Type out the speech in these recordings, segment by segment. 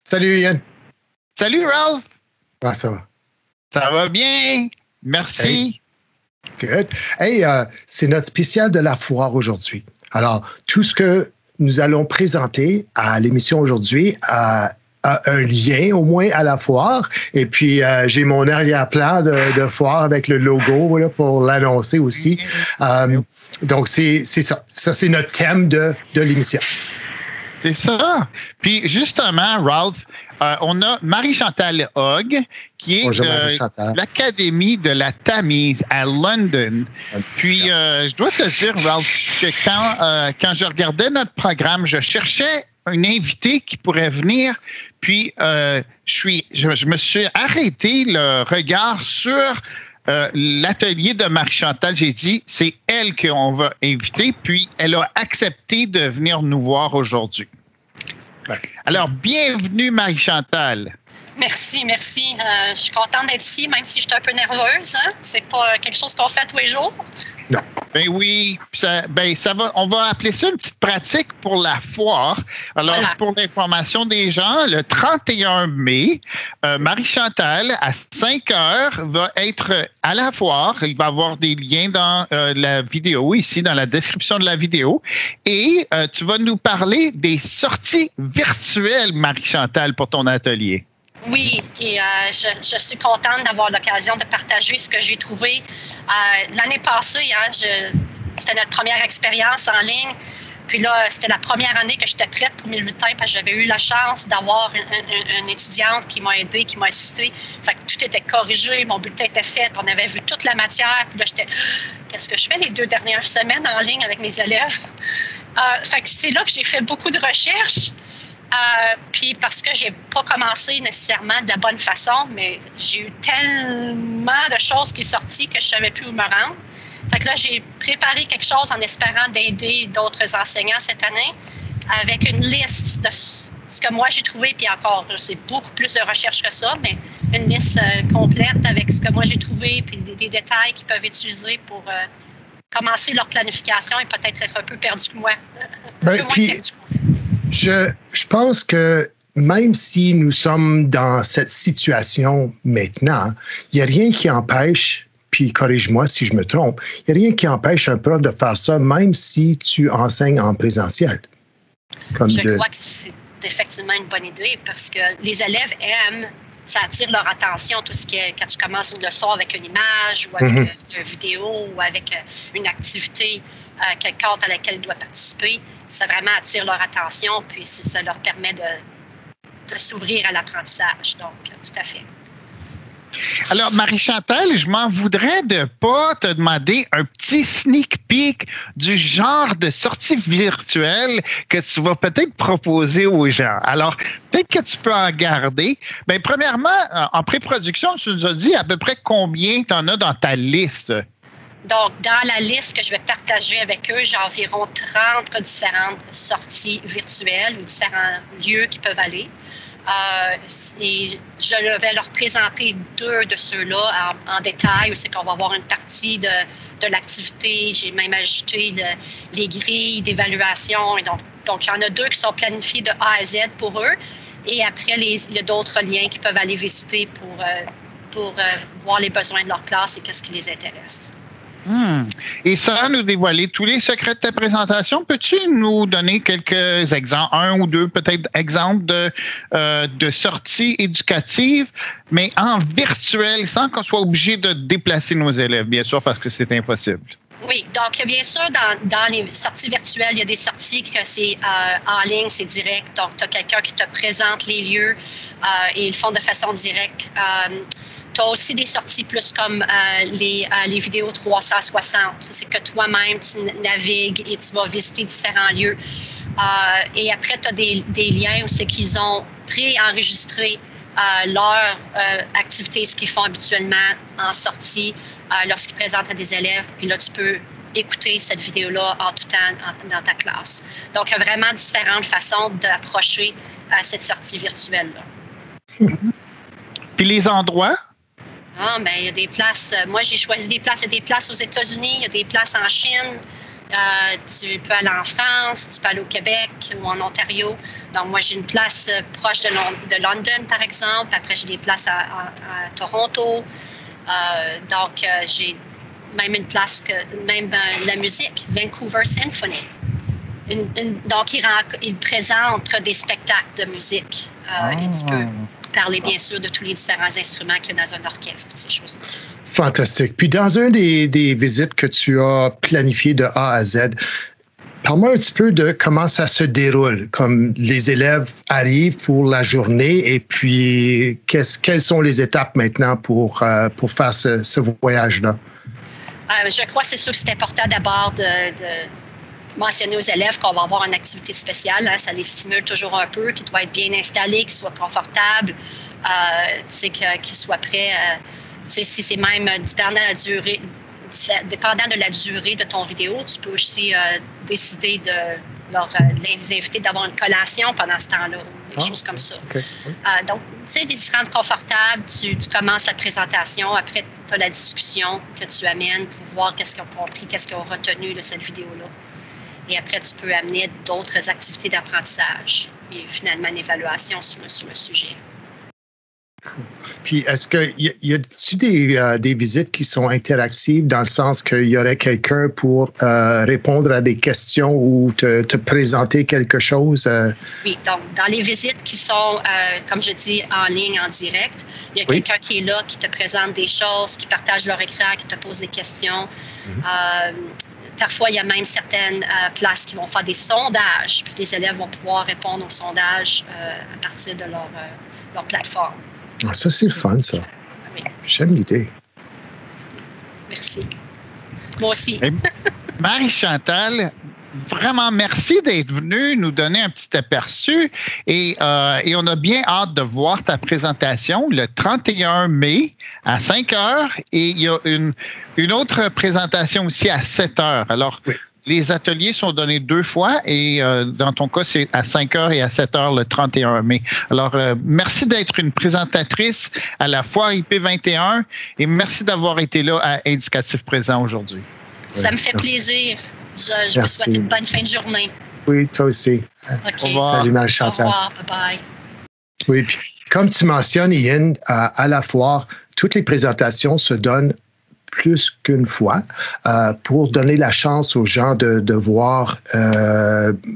Salut Yann. Salut Ralph. Ah, ça va. Ça va bien. Merci. Hey. Good. Hey, c'est notre spécial de la foire aujourd'hui. Alors, tout ce que nous allons présenter à l'émission aujourd'hui a un lien au moins à la foire. Et puis, j'ai mon arrière-plan de foire avec le logo là, pour l'annoncer aussi. Donc, c'est ça. Ça, c'est notre thème de l'émission. C'est ça. Puis, justement, Ralph, on a Marie-Chantal Hogg, qui est de l'Académie de la Tamise à London. Puis, je dois te dire, Ralph, que quand je regardais notre programme, je cherchais un invité qui pourrait venir. Puis, je me suis arrêté le regard sur l'atelier de Marie-Chantal. J'ai dit, c'est elle qu'on va inviter. Puis, elle a accepté de venir nous voir aujourd'hui. Alors, bienvenue, Marie-Chantal. Merci. Je suis contente d'être ici, même si je suis un peu nerveuse. Hein? C'est pas quelque chose qu'on fait tous les jours. Non. Ben oui, ça va. On va appeler ça une petite pratique pour la foire. Alors, voilà. Pour l'information des gens, le 31 mai, Marie-Chantal, à 5 heures, va être à la foire. Il va y avoir des liens dans la vidéo, ici, dans la description de la vidéo. Et tu vas nous parler des sorties virtuelles, Marie-Chantal, pour ton atelier. Oui, et je suis contente d'avoir l'occasion de partager ce que j'ai trouvé. L'année passée, hein, c'était notre première expérience en ligne. Puis là, c'était la première année que j'étais prête pour mes bulletins parce que j'avais eu la chance d'avoir une étudiante qui m'a aidée, qui m'a assistée. Fait que tout était corrigé, mon bulletin était fait, on avait vu toute la matière. Puis là, j'étais, qu'est-ce que je fais les 2 dernières semaines en ligne avec mes élèves? Fait que c'est là que j'ai fait beaucoup de recherches. Puis parce que j'ai pas commencé nécessairement de la bonne façon, mais j'ai eu tellement de choses qui sont sorties que je savais plus où me rendre. Fait que là, j'ai préparé quelque chose en espérant d'aider d'autres enseignants cette année avec une liste de ce que moi j'ai trouvé, puis encore, c'est beaucoup plus de recherche que ça, mais une liste complète avec ce que moi j'ai trouvé, puis des détails qu'ils peuvent utiliser pour commencer leur planification et peut-être être un peu perdu que moi. Un peu moins perdu que moi. Je pense que même si nous sommes dans cette situation maintenant, il n'y a rien qui empêche, puis corrige-moi si je me trompe, il n'y a rien qui empêche un prof de faire ça, même si tu enseignes en présentiel. Je crois que c'est effectivement une bonne idée parce que les élèves aiment, ça attire leur attention, tout ce qui est quand tu commences une leçon avec une image ou avec une vidéo ou avec une activité quelconque à laquelle ils doivent participer. Ça vraiment attire leur attention, puis ça leur permet de s'ouvrir à l'apprentissage. Donc, tout à fait. Alors, Marie-Chantal, je m'en voudrais de ne pas te demander un petit sneak peek du genre de sortie virtuelle que tu vas peut-être proposer aux gens. Alors, peut-être que tu peux en garder. Bien, premièrement, en pré-production, tu nous as dit à peu près combien tu en as dans ta liste. Donc, dans la liste que je vais partager avec eux, j'ai environ 30 différentes sorties virtuelles ou différents lieux qui peuvent aller. Et je vais leur présenter 2 de ceux-là en détail, où c'est qu'on va avoir une partie de l'activité. J'ai même ajouté les grilles d'évaluation. Et donc, il y en a 2 qui sont planifiés de A à Z pour eux. Et après, il y a d'autres liens qu'ils peuvent aller visiter pour voir les besoins de leur classe et qu'est-ce qui les intéresse. Et sans nous dévoiler tous les secrets de ta présentation, peux-tu nous donner quelques exemples, 1 ou 2 peut-être exemples de sorties éducatives, mais en virtuel, sans qu'on soit obligé de déplacer nos élèves, bien sûr, parce que c'est impossible? Oui, donc bien sûr, dans les sorties virtuelles, il y a des sorties que c'est en ligne, c'est direct. Donc, tu as quelqu'un qui te présente les lieux et ils le font de façon directe. Tu as aussi des sorties plus comme les vidéos 360. C'est que toi-même, tu navigues et tu vas visiter différents lieux. Et après, tu as des liens où c'est qu'ils ont préenregistré leur activité, ce qu'ils font habituellement en sortie lorsqu'ils présentent à des élèves. Puis là, tu peux écouter cette vidéo-là en tout temps dans ta classe. Donc, il y a vraiment différentes façons d'approcher cette sortie virtuelle-là. Puis les endroits? Ah, ben, il y a des places. Moi, j'ai choisi des places. Il y a des places aux États-Unis, il y a des places en Chine. Tu peux aller en France, tu peux aller au Québec ou en Ontario. Donc, moi, j'ai une place proche de London, par exemple. Après, j'ai des places à Toronto. Donc, j'ai même une place même la musique, Vancouver Symphony. Donc, il présente des spectacles de musique. Et tu peux parler, bien sûr, de tous les différents instruments qu'il y a dans un orchestre, ces choses-là. Fantastique. Puis, dans un des visites que tu as planifiées de A à Z, parle-moi un petit peu de comment ça se déroule, comme les élèves arrivent pour la journée et puis quelles sont les étapes maintenant pour faire ce voyage-là? Je crois que c'est sûr que c'est important d'abord de mentionner aux élèves qu'on va avoir une activité spéciale. Hein, ça les stimule toujours un peu, qu'ils doivent être bien installés, qu'ils soient confortables, qu'ils soient prêts. Si c'est même dépendant de la durée de ton vidéo, tu peux aussi décider de les inviter d'avoir une collation pendant ce temps-là, des choses comme ça. Okay. Donc, tu sais, des différentes confortables, tu commences la présentation, après tu as la discussion que tu amènes pour voir qu'est-ce qu'ils ont compris, qu'est-ce qu'ils ont retenu de cette vidéo-là. Et après, tu peux amener d'autres activités d'apprentissage et finalement une évaluation sur le sujet. Puis, est-ce qu'il y a-t-il des visites qui sont interactives dans le sens qu'il y aurait quelqu'un pour répondre à des questions ou te présenter quelque chose? Oui, donc dans les visites qui sont, comme je dis, en ligne, en direct, il y a quelqu'un qui est là, qui te présente des choses, qui partage leur écran, qui te pose des questions. Parfois, il y a même certaines places qui vont faire des sondages, puis les élèves vont pouvoir répondre aux sondages à partir de leur plateforme. Ah, ça, c'est le fun, ça. Oui. J'aime l'idée. Merci. Moi aussi. Marie-Chantal, vraiment merci d'être venue nous donner un petit aperçu et on a bien hâte de voir ta présentation le 31 mai à 5 heures et il y a une autre présentation aussi à 7 heures. Alors, les ateliers sont donnés 2 fois et dans ton cas, c'est à 5 heures et à 7 heures le 31 mai. Alors, merci d'être une présentatrice à la Foire IP21 et merci d'avoir été là à Indicatif Présent aujourd'hui. Ça me fait plaisir. Je vous souhaite une bonne fin de journée. Oui, toi aussi. Okay. Au revoir. Salut Marie-Chantal. Au revoir. Bye-bye. Oui, puis comme tu mentionnes, Ian, à la foire, toutes les présentations se donnent plus qu'une fois pour donner la chance aux gens de voir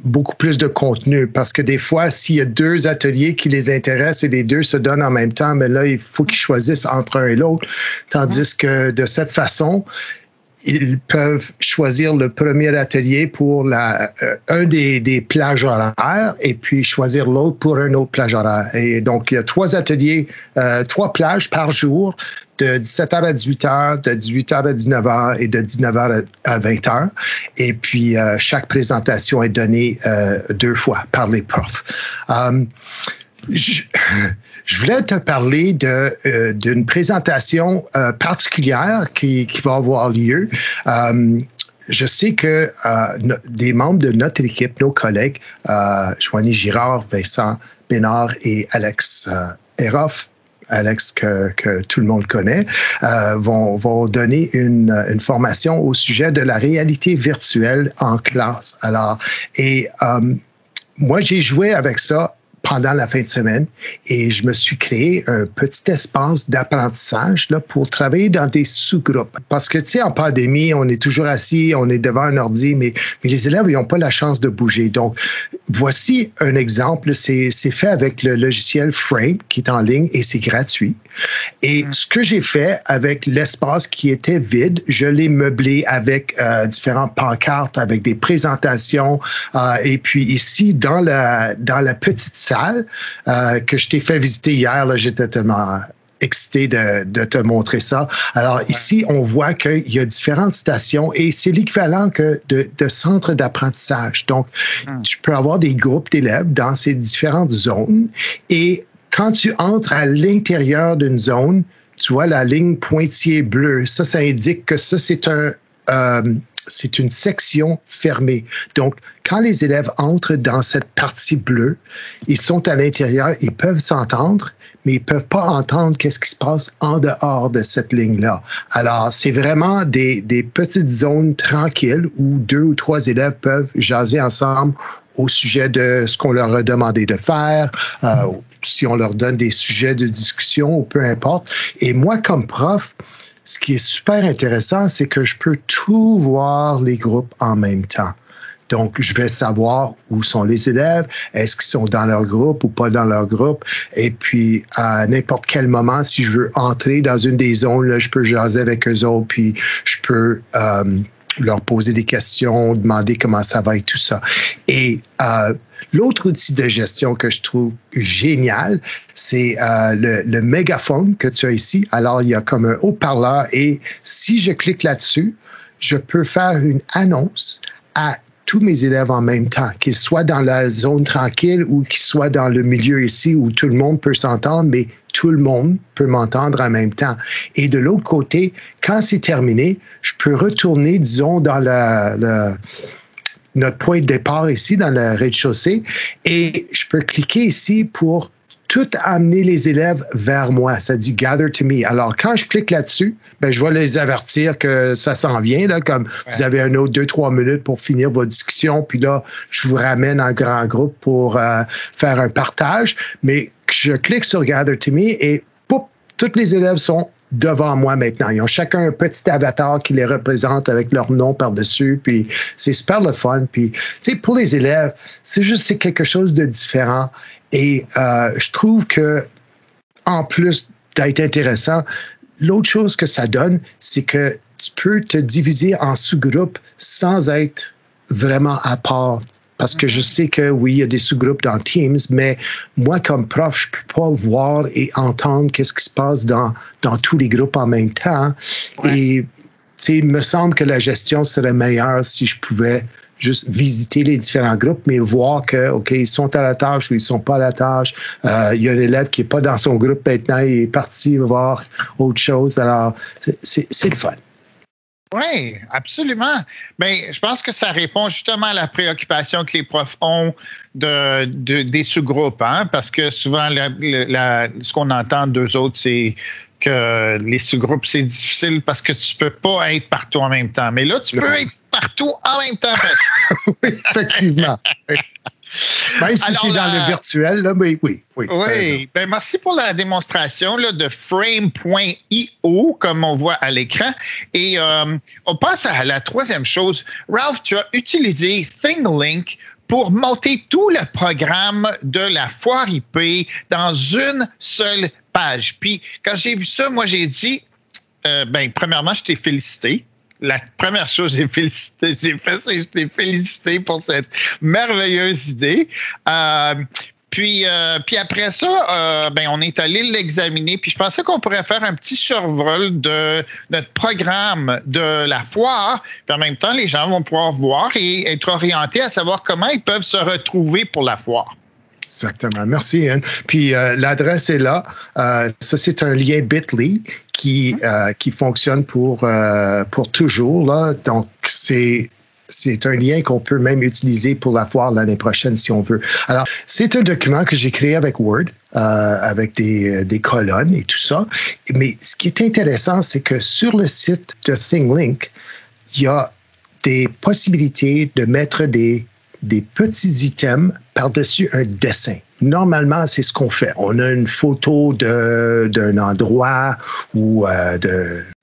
beaucoup plus de contenu. Parce que des fois, s'il y a 2 ateliers qui les intéressent et les 2 se donnent en même temps, mais là, il faut qu'ils choisissent entre un et l'autre. Tandis que de cette façon, ils peuvent choisir le premier atelier pour un des plages horaires et puis choisir l'autre pour un autre plage horaire. Et donc, il y a 3 ateliers, 3 plages par jour de 17h à 18h, de 18h à 19h et de 19h à 20h. Et puis, chaque présentation est donnée 2 fois par les profs. Je voulais te parler d'une présentation particulière qui va avoir lieu. Je sais que des membres de notre équipe, nos collègues, Joanie Girard, Vincent Bénard et Alex Eroff, Alex que tout le monde connaît, vont donner une formation au sujet de la réalité virtuelle en classe. Alors, moi, j'ai joué avec ça pendant la fin de semaine et je me suis créé un petit espace d'apprentissage là, pour travailler dans des sous-groupes. Parce que, tu sais, en pandémie, on est toujours assis, on est devant un ordi, mais les élèves, ils n'ont pas la chance de bouger. Donc, voici un exemple. C'est fait avec le logiciel Frame qui est en ligne et c'est gratuit. Et ce que j'ai fait avec l'espace qui était vide, je l'ai meublé avec différentes pancartes, avec des présentations. Et puis ici, dans la petite salle que je t'ai fait visiter hier, là, j'étais tellement excité de te montrer ça. Alors ici, on voit qu'il y a différentes stations et c'est l'équivalent de centres d'apprentissage. Donc, tu peux avoir des groupes d'élèves dans ces différentes zones et quand tu entres à l'intérieur d'une zone, tu vois la ligne pointillée bleue. Ça indique que ça, c'est c'est une section fermée. Donc, quand les élèves entrent dans cette partie bleue, ils sont à l'intérieur, ils peuvent s'entendre, mais ils ne peuvent pas entendre qu'est-ce qui se passe en dehors de cette ligne-là. Alors, c'est vraiment des petites zones tranquilles où 2 ou 3 élèves peuvent jaser ensemble au sujet de ce qu'on leur a demandé de faire, si on leur donne des sujets de discussion ou peu importe. Et moi, comme prof, ce qui est super intéressant, c'est que je peux tout voir les groupes en même temps. Donc, je vais savoir où sont les élèves, est-ce qu'ils sont dans leur groupe ou pas dans leur groupe. Et puis, à n'importe quel moment, si je veux entrer dans une des zones, là, je peux jaser avec eux autres, puis je peux leur poser des questions, demander comment ça va et tout ça. Et l'autre outil de gestion que je trouve génial, c'est le mégaphone que tu as ici. Alors, il y a comme un haut-parleur et si je clique là-dessus, je peux faire une annonce à tous mes élèves en même temps, qu'ils soient dans la zone tranquille ou qu'ils soient dans le milieu ici où tout le monde peut s'entendre, mais tout le monde peut m'entendre en même temps. Et de l'autre côté, quand c'est terminé, je peux retourner, disons, dans notre point de départ ici, dans le rez-de-chaussée, et je peux cliquer ici pour tout amener les élèves vers moi. Ça dit « Gather to me ». Alors, quand je clique là-dessus, ben, je vais les avertir que ça s'en vient, là, comme vous avez un autre 2-3 minutes pour finir votre discussion, puis là, je vous ramène en grand groupe pour faire un partage. Mais je clique sur « Gather to me » et pouf, tous les élèves sont devant moi maintenant. Ils ont chacun un petit avatar qui les représente avec leur nom par-dessus, puis c'est super le fun. Puis, tu sais, pour les élèves, c'est quelque chose de différent. Et je trouve que, en plus d'être intéressant, l'autre chose que ça donne, c'est que tu peux te diviser en sous-groupes sans être vraiment à part. Parce que je sais que oui, il y a des sous-groupes dans Teams, mais moi, comme prof, je peux pas voir et entendre qu'est-ce qui se passe dans tous les groupes en même temps. Ouais. Et il me semble que la gestion serait meilleure si je pouvais juste visiter les différents groupes, mais voir que, OK, ils sont à la tâche ou ils sont pas à la tâche. Il y a un élève qui est pas dans son groupe maintenant, il est parti voir autre chose. Alors, c'est le fun. Oui, absolument. Mais je pense que ça répond justement à la préoccupation que les profs ont des sous-groupes, hein? Parce que souvent, ce qu'on entend d'eux autres, c'est que les sous-groupes, c'est difficile parce que tu peux pas être partout en même temps. Mais là, tu peux être partout en même temps. Oui, effectivement. Même si c'est dans le virtuel, là, mais oui. Oui, ben merci pour la démonstration là, de frame.io, comme on voit à l'écran. Et on passe à la troisième chose. Ralph, tu as utilisé ThingLink pour monter tout le programme de la foire IP dans une seule page. Puis, quand j'ai vu ça, moi, j'ai dit, premièrement, je t'ai félicité. La première chose que j'ai fait, c'est que je t'ai félicité pour cette merveilleuse idée. Puis après ça, on est allé l'examiner. Puis je pensais qu'on pourrait faire un petit survol de notre programme de la foire. Puis en même temps, les gens vont pouvoir voir et être orientés à savoir comment ils peuvent se retrouver pour la foire. Exactement. Merci, Anne. Puis l'adresse est là. Ça, c'est un lien Bitly qui fonctionne pour toujours, là. Donc, c'est un lien qu'on peut même utiliser pour la foire l'année prochaine si on veut. Alors, c'est un document que j'ai créé avec Word, avec des colonnes et tout ça. Mais ce qui est intéressant, c'est que sur le site de ThingLink, il y a des possibilités de mettre des petits items par-dessus un dessin. Normalement, c'est ce qu'on fait. On a une photo d'un endroit ou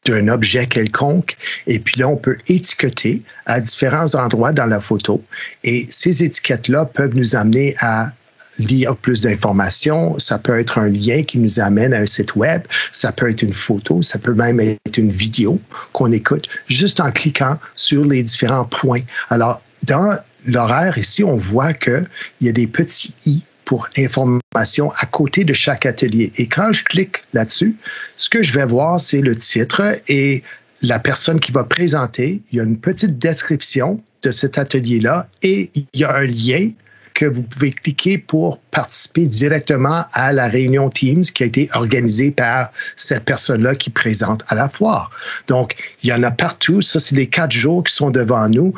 d'un objet quelconque, et puis là, on peut étiqueter à différents endroits dans la photo. Et ces étiquettes-là peuvent nous amener à lire plus d'informations. Ça peut être un lien qui nous amène à un site web. Ça peut être une photo. Ça peut même être une vidéo qu'on écoute juste en cliquant sur les différents points. Alors, dans l'horaire ici, on voit qu'il y a des petits i pour information à côté de chaque atelier. Et quand je clique là-dessus, ce que je vais voir, c'est le titre et la personne qui va présenter. Il y a une petite description de cet atelier-là et il y a un lien que vous pouvez cliquer pour participer directement à la réunion Teams qui a été organisée par cette personne-là qui présente à la foire. Donc, il y en a partout. Ça, c'est les 4 jours qui sont devant nous.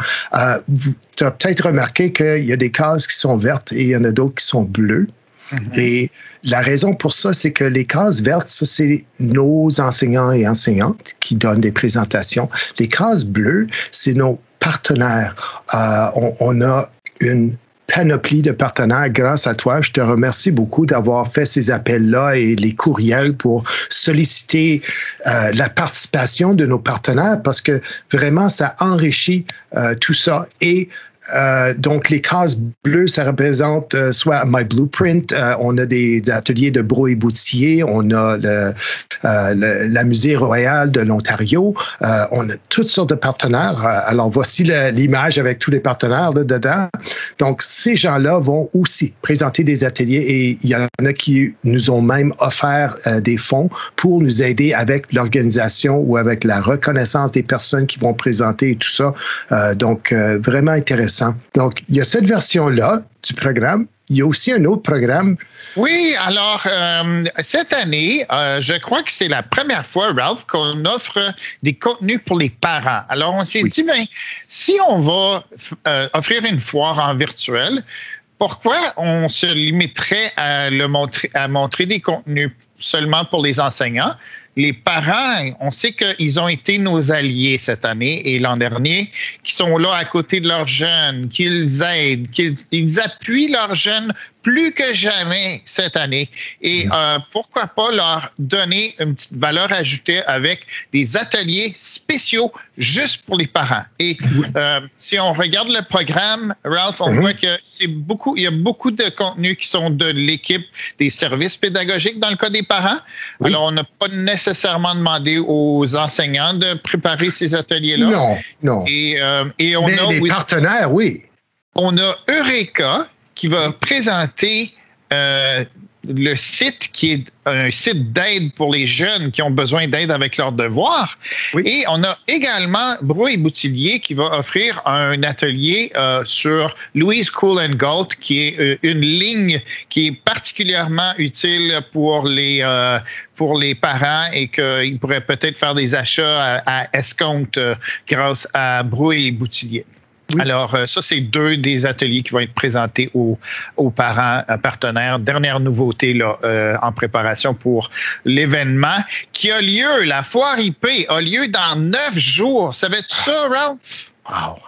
Tu as peut-être remarqué qu'il y a des cases qui sont vertes et il y en a d'autres qui sont bleues. Mm-hmm. Et la raison pour ça, c'est que les cases vertes, ça, c'est nos enseignants et enseignantes qui donnent des présentations. Les cases bleues, c'est nos partenaires. On a une panoplie de partenaires grâce à toi. Je te remercie beaucoup d'avoir fait ces appels-là et les courriels pour solliciter la participation de nos partenaires parce que vraiment, ça enrichit tout ça. Et donc, les cases bleues, ça représente soit My Blueprint, on a des ateliers de Bro et Boutillier, on a la Musée Royal de l'Ontario, on a toutes sortes de partenaires. Alors, voici l'image avec tous les partenaires là, dedans. Donc, ces gens-là vont aussi présenter des ateliers et il y en a qui nous ont même offert des fonds pour nous aider avec l'organisation ou avec la reconnaissance des personnes qui vont présenter et tout ça. Donc, vraiment intéressant. Donc, il y a cette version-là du programme. Il y a aussi un autre programme. Oui, alors, cette année, je crois que c'est la première fois, Ralph, qu'on offre des contenus pour les parents. Alors, on s'est dit, bien, si on va offrir une foire en virtuel, pourquoi on se limiterait à montrer des contenus seulement pour les enseignants? Les parents, on sait qu'ils ont été nos alliés cette année et l'an dernier, qui sont là à côté de leurs jeunes, qu'ils aident, qu'ils appuient leurs jeunes plus que jamais cette année. Et pourquoi pas leur donner une petite valeur ajoutée avec des ateliers spéciaux juste pour les parents. Et si on regarde le programme, Ralph, on voit que il y a beaucoup de contenus qui sont de l'équipe des services pédagogiques dans le cas des parents. Oui. Alors, on n'a pas nécessairement demandé aux enseignants de préparer ces ateliers-là. Non. Et on a les partenaires, oui. On a Eureka qui va présenter le site qui est un site d'aide pour les jeunes qui ont besoin d'aide avec leurs devoirs. Oui. Et on a également Bro et Boutillier qui va offrir un atelier sur Louise Cool & Galt, qui est une ligne qui est particulièrement utile pour les parents et qu'ils pourraient peut-être faire des achats à escompte grâce à Bro et Boutillier. Oui. Alors, ça, c'est 2 des ateliers qui vont être présentés aux parents partenaires. Dernière nouveauté là, en préparation pour l'événement qui a lieu, la foire IP a lieu dans 9 jours. Savais-tu ça, Ralph? Wow!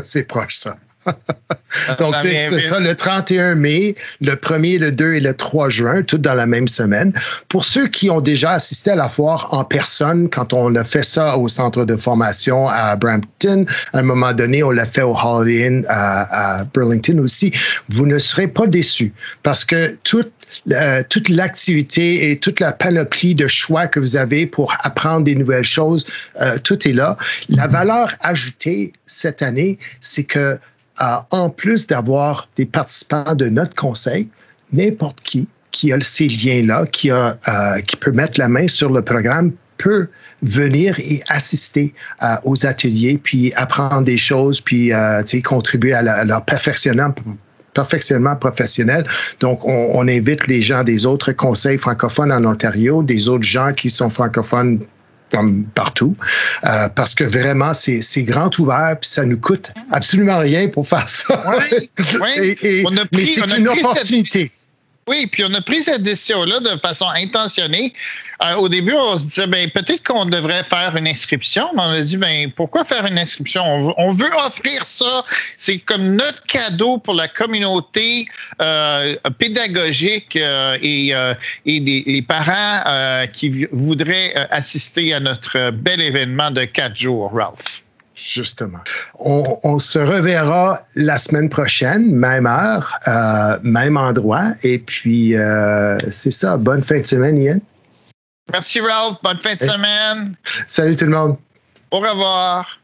C'est proche, ça. Donc, c'est ça, le 31 mai, le 1er, le 2 et le 3 juin, tout dans la même semaine. Pour ceux qui ont déjà assisté à la foire en personne, quand on a fait ça au centre de formation à Brampton, à un moment donné, on l'a fait au Holiday Inn à Burlington aussi, vous ne serez pas déçus parce que toute l'activité et toute la panoplie de choix que vous avez pour apprendre des nouvelles choses, tout est là. La valeur ajoutée cette année, c'est que en plus d'avoir des participants de notre conseil, n'importe qui a ces liens-là, qui peut mettre la main sur le programme, peut venir et assister aux ateliers, puis apprendre des choses, puis contribuer à leur perfectionnement professionnel. Donc, on invite les gens des autres conseils francophones en Ontario, des autres gens qui sont francophones comme partout, parce que vraiment, c'est grand ouvert, puis ça nous coûte absolument rien pour faire ça. Oui. Mais c'est une opportunité. Oui, puis on a pris cette décision-là de façon intentionnée. Au début, on se disait, peut-être qu'on devrait faire une inscription, mais on a dit, pourquoi faire une inscription? On veut offrir ça. C'est comme notre cadeau pour la communauté pédagogique et les parents qui voudraient assister à notre bel événement de 4 jours, Ralph. Justement. On se reverra la semaine prochaine, même heure, même endroit. Et puis, c'est ça. Bonne fin de semaine, Ian. Merci, Ralph. Bonne fin de semaine. Salut tout le monde. Au revoir.